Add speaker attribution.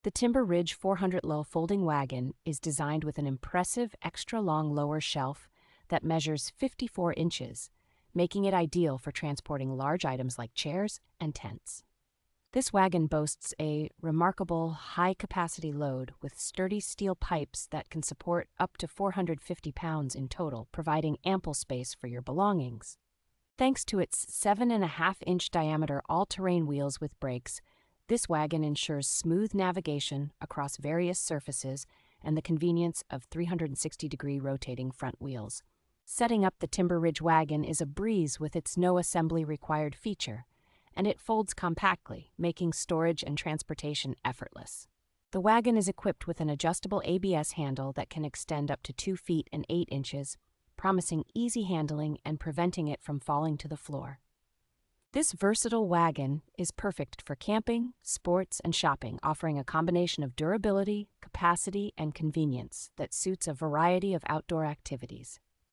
Speaker 1: The Timber Ridge 400 low folding wagon is designed with an impressive extra-long lower shelf that measures 54 inches, making it ideal for transporting large items like chairs and tents. This wagon boasts a remarkable high-capacity load with sturdy steel pipes that can support up to 450 pounds in total, providing ample space for your belongings. Thanks to its 7.5-inch diameter all-terrain wheels with brakes, this wagon ensures smooth navigation across various surfaces and the convenience of 360-degree rotating front wheels. Setting up the Timber Ridge wagon is a breeze with its no assembly required feature, and it folds compactly, making storage and transportation effortless. The wagon is equipped with an adjustable ABS handle that can extend up to 2 feet and 8 inches, promising easy handling and preventing it from falling to the floor. This versatile wagon is perfect for camping, sports, and shopping, offering a combination of durability, capacity, and convenience that suits a variety of outdoor activities.